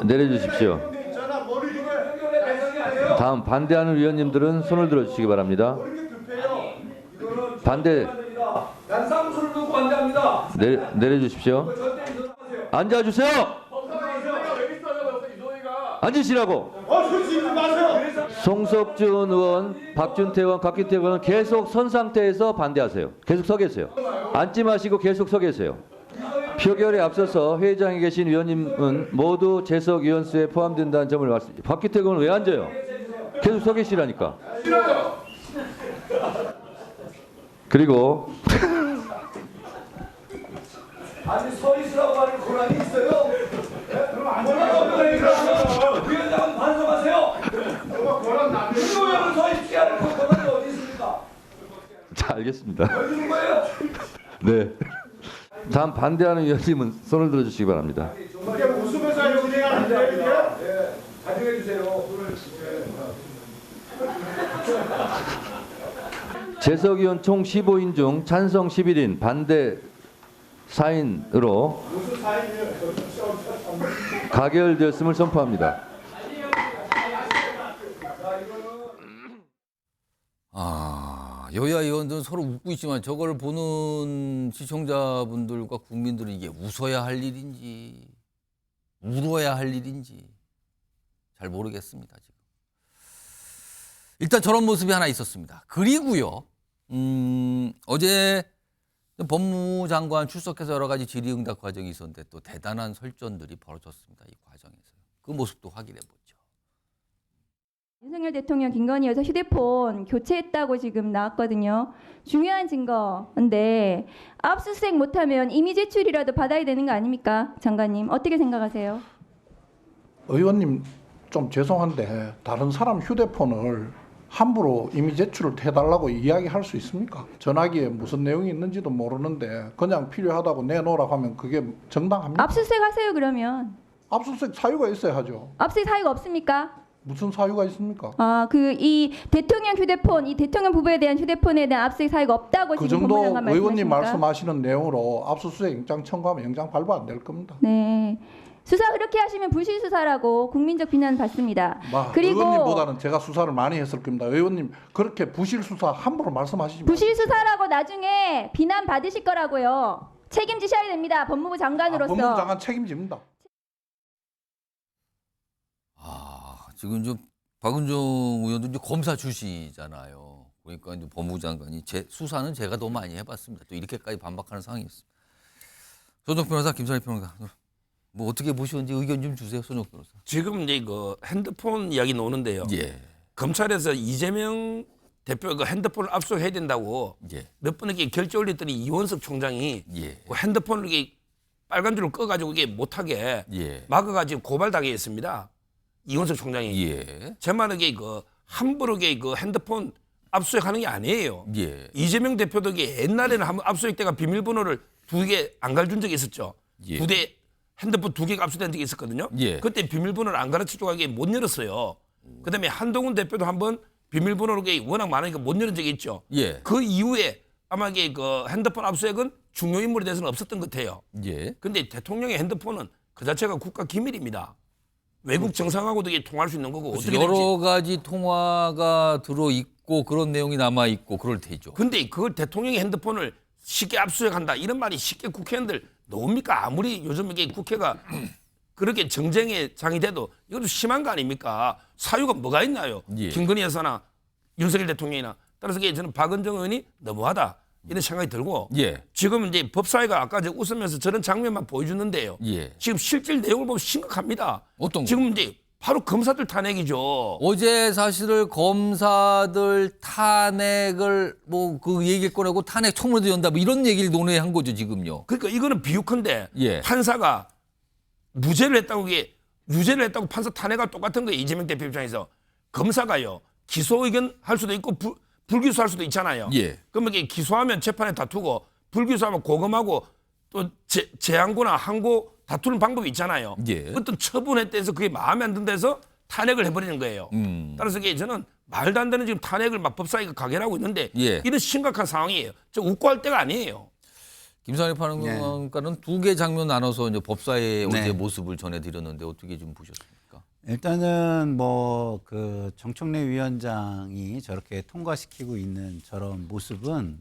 내려주십시오. 다음 반대하는 위원님들은 손을 들어주시기 바랍니다. 반대. 양상수를 두고 반대합니다. 내려주십시오. 앉아주세요. 앉으시라고. 송석준 의원, 박준태 의원, 곽기태 의원은 계속 선 상태에서 반대하세요. 계속 서 계세요. 앉지 마시고 계속 서 계세요. 표결에 앞서서 회의장에 계신 위원님은 모두 재석 위원 수에 포함된다는 점을 말씀드립니다. 곽기태 의원은 왜 앉아요? 계속 서 계시라니까. 그리고 아니 서 있으라고 하는 권한이 있어요? 그럼 안 권한이 위원장은 반성하세요. 위원장은 서 있지 않을 권한이 어디 있습니까? 자, 알겠습니다. 해주는 거예요. 네. 다음 반대하는 위원님은 손을 들어주시기 바랍니다. 이게 웃으면서 진행하는데 이게 가정해 주세요. 재석 의원 총 15인 중 찬성 11인, 반대 4인으로 가결되었음을 선포합니다. 여야 의원들은 서로 웃고 있지만 저걸 보는 시청자분들과 국민들은 이게 웃어야 할 일인지 울어야 할 일인지 잘 모르겠습니다. 지금. 일단 저런 모습이 하나 있었습니다. 그리고요, 어제 법무장관 출석해서 여러 가지 질의응답 과정이 있었는데 또 대단한 설전들이 벌어졌습니다. 이 과정에서. 그 모습도 확인해 보죠. 윤석열 대통령 김건희 여사 휴대폰 교체했다고 지금 나왔거든요. 중요한 증거인데 압수수색 못하면 이미 제출이라도 받아야 되는 거 아닙니까? 장관님 어떻게 생각하세요? 의원님 좀 죄송한데 다른 사람 휴대폰을 함부로 이미 제출을 해달라고 이야기할 수 있습니까? 전화기에 무슨 내용이 있는지도 모르는데 그냥 필요하다고 내놓으라고 하면 그게 정당합니까? 압수수색 하세요 그러면. 압수수색 사유가 있어야 하죠. 압수수색 사유가 없습니까? 무슨 사유가 있습니까? 이 대통령 휴대폰, 이 대통령 부부에 대한 휴대폰에 대한 압수수색 사유가 없다고 그 지금 정도 법무장관 의원님 말씀하십니까? 말씀하시는 내용으로 압수수색 영장 청구하면 영장 발부 안 될 겁니다. 네. 수사 그렇게 하시면 부실 수사라고 국민적 비난 받습니다. 그리고 의원님보다는 제가 수사를 많이 했을 겁니다. 의원님 그렇게 부실 수사 함부로 말씀하시지 마세요. 부실 수사라고 나중에 비난 받으실 거라고요. 책임지셔야 됩니다. 법무부 장관으로서. 법무부 장관 책임집니다. 지금 좀 박은정 의원도 이제 검사 출신이잖아요. 그러니까 이제 법무부 장관이 수사는 제가 더 많이 해봤습니다. 또 이렇게까지 반박하는 상황이 있습니다. 손정 변호사, 김선희 변호사, 뭐 어떻게 보시는지 의견 좀 주세요, 손정 변호사. 지금 이제 그 핸드폰 이야기 나오는데요. 예. 검찰에서 이재명 대표 그 핸드폰을 압수해야 된다고 예. 몇 번 이렇게 결제 올렸더니 이원석 총장이 예. 그 핸드폰을 이게 빨간 줄을 꺼가지고 이게 못하게 예. 막아가지고 고발당했습니다. 이원석 총장이. 예. 제 말은 이게 그 함부로 이게 그 핸드폰 압수수색하는 게 아니에요. 예. 이재명 대표도 이게 옛날에는 한번 압수수색 때가 비밀번호를 2개 안 가르친 적이 있었죠. 예. 2대 핸드폰 2개가 압수된 적이 있었거든요. 예. 그때 비밀번호를 안 가르쳐주고 이게 못 열었어요. 그다음에 한동훈 대표도 한번 비밀번호로 이게 워낙 많으니까 못 열은 적이 있죠. 예. 그 이후에 아마 이게 그 핸드폰 압수수색은 중요 인물에 대해서는 없었던 것 같아요. 예. 근데 대통령의 핸드폰은 그 자체가 국가 기밀입니다. 외국 정상하고도 이게 통화할 수 있는 거고 그렇죠. 어떻게 여러 가지 통화가 들어 있고 그런 내용이 남아 있고 그럴 테죠. 근데 그걸 대통령의 핸드폰을 쉽게 압수수색한다 이런 말이 쉽게 국회의원들 나옵니까? 아무리 요즘 이게 국회가 그렇게 정쟁의 장이 돼도 이것도 심한 거 아닙니까? 사유가 뭐가 있나요? 예. 김건희 여사나 윤석열 대통령이나 따라서 저는 박은정 의원이 너무하다 이런 생각이 들고 예. 지금 이제 법사위가 아까 저 웃으면서 저런 장면만 보여주는데요. 예. 지금 실질 내용을 보면 심각합니다. 어떤 거? 지금 이제 바로 검사들 탄핵이죠. 어제 사실을 검사들 탄핵을 뭐 그 얘기를 꺼내고 탄핵 청문회도 연다 뭐 이런 얘기를 논의한 거죠 지금요. 그러니까 이거는 비유컨대 예. 판사가 무죄를 했다고 이게 유죄를 했다고 판사 탄핵과 똑같은 거예요. 이재명 대표 입장에서 검사가요 기소 의견 할 수도 있고 불기소할 수도 있잖아요. 예. 그러면 이게 기소하면 재판에 다투고 불기소하면 고검하고 또 재항고나 항고 다투는 방법이 있잖아요. 예. 어떤 처분에 대해서 그게 마음에 안 든다해서 탄핵을 해버리는 거예요. 따라서 이게 저는 말도 안 되는 지금 탄핵을 막 법사위가 가결하고 있는데 예. 이런 심각한 상황이에요. 저 웃고 할 때가 아니에요. 김상일 평론가는 두 개 장면 나눠서 이제 법사의 네. 어제 모습을 전해드렸는데 어떻게 좀 보셨습니까? 일단은 뭐 그 정청래 위원장이 저렇게 통과시키고 있는 저런 모습은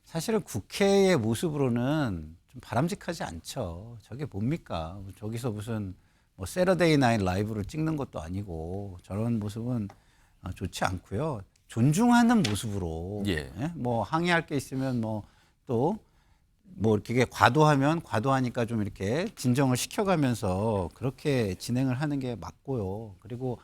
사실은 국회의 모습으로는 좀 바람직하지 않죠. 저게 뭡니까? 저기서 무슨 뭐 세러데이 나잇 라이브를 찍는 것도 아니고 저런 모습은 좋지 않고요. 존중하는 모습으로 예. 뭐 항의할 게 있으면 뭐 또 뭐 이렇게 과도하면 과도하니까 좀 이렇게 진정을 시켜가면서 그렇게 진행을 하는 게 맞고요. 그리고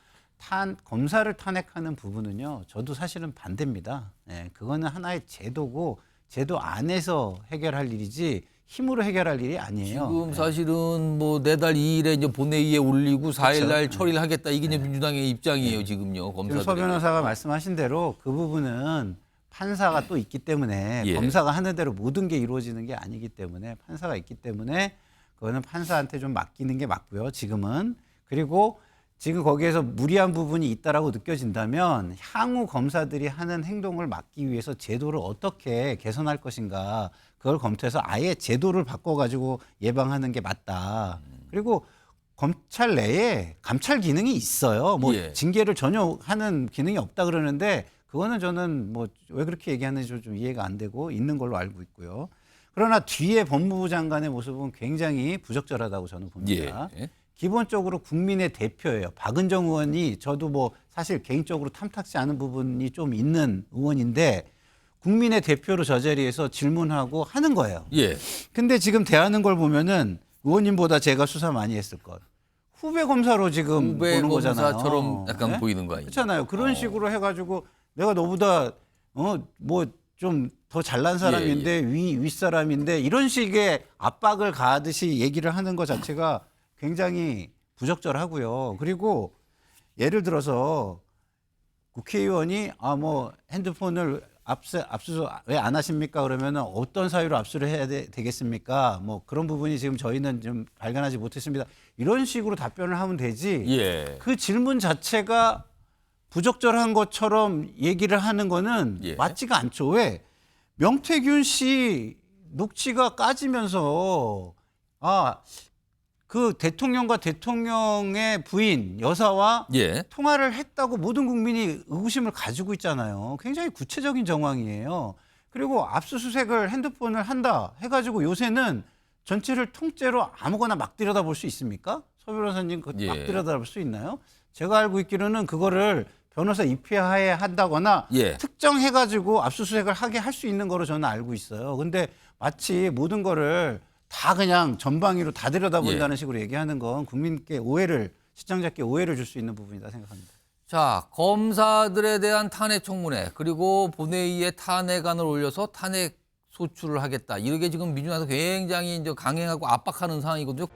검사를 탄핵하는 부분은요, 저도 사실은 반대입니다. 예, 그거는 하나의 제도고 제도 안에서 해결할 일이지 힘으로 해결할 일이 아니에요. 지금 예. 사실은 뭐 내달 2일에 이제 본회의에 올리고 4일 날 그렇죠. 처리를 하겠다 이게 이제 민주당의 입장이에요 지금요 지금 검사들. 서 변호사가 말씀하신 대로 그 부분은 판사가 또 있기 때문에 예. 검사가 하는 대로 모든 게 이루어지는 게 아니기 때문에 판사가 있기 때문에 그거는 판사한테 좀 맡기는 게 맞고요. 지금은. 그리고 지금 거기에서 무리한 부분이 있다라고 느껴진다면 향후 검사들이 하는 행동을 막기 위해서 제도를 어떻게 개선할 것인가 그걸 검토해서 아예 제도를 바꿔가지고 예방하는 게 맞다. 그리고 검찰 내에 감찰 기능이 있어요. 뭐 예. 징계를 전혀 하는 기능이 없다 그러는데 그거는 저는 뭐 왜 그렇게 얘기하는지 좀 이해가 안 되고 있는 걸로 알고 있고요. 그러나 뒤에 법무부 장관의 모습은 굉장히 부적절하다고 저는 봅니다. 예. 기본적으로 국민의 대표예요. 박은정 의원이 저도 뭐 사실 개인적으로 탐탁지 않은 부분이 좀 있는 의원인데 국민의 대표로 저 자리에서 질문하고 하는 거예요. 예. 근데 지금 대하는 걸 보면은 의원님보다 제가 수사 많이 했을 것. 후배 검사로 지금 후배 보는 거잖아요. 검사처럼 약간 네? 보이는 거 아니에요? 그렇잖아요. 그런 식으로 해가지고 내가 너보다 뭐 좀 더 잘난 사람인데 윗사람인데 이런 식의 압박을 가하듯이 얘기를 하는 것 자체가 굉장히 부적절하고요. 그리고 예를 들어서 국회의원이 뭐 핸드폰을 압수 왜 안 하십니까? 그러면은 어떤 사유로 압수를 해야 되겠습니까? 뭐 그런 부분이 지금 저희는 좀 발견하지 못했습니다. 이런 식으로 답변을 하면 되지. 예. 그 질문 자체가 부적절한 것처럼 얘기를 하는 거는 예. 맞지가 않죠. 왜? 명태균 씨 녹취가 까지면서 그 대통령과 대통령의 부인 여사와 예. 통화를 했다고 모든 국민이 의구심을 가지고 있잖아요. 굉장히 구체적인 정황이에요. 그리고 압수수색을 핸드폰을 한다 해가지고 요새는 전체를 통째로 아무거나 막 들여다볼 수 있습니까? 서 변호사님 막 예. 들여다볼 수 있나요? 제가 알고 있기로는 그거를 변호사 입회하에 한다거나 예. 특정해가지고 압수수색을 하게 할 수 있는 거로 저는 알고 있어요. 근데 마치 모든 거를 다 그냥 전방위로 다 들여다본다는 식으로 얘기하는 건 국민께 시청자께 오해를 줄 수 있는 부분이다 생각합니다. 자, 검사들에 대한 탄핵 청문회 그리고 본회의에 탄핵안을 올려서 탄핵 소추를 하겠다. 이게 지금 민주당에서 굉장히 이제 강행하고 압박하는 상황이거든요.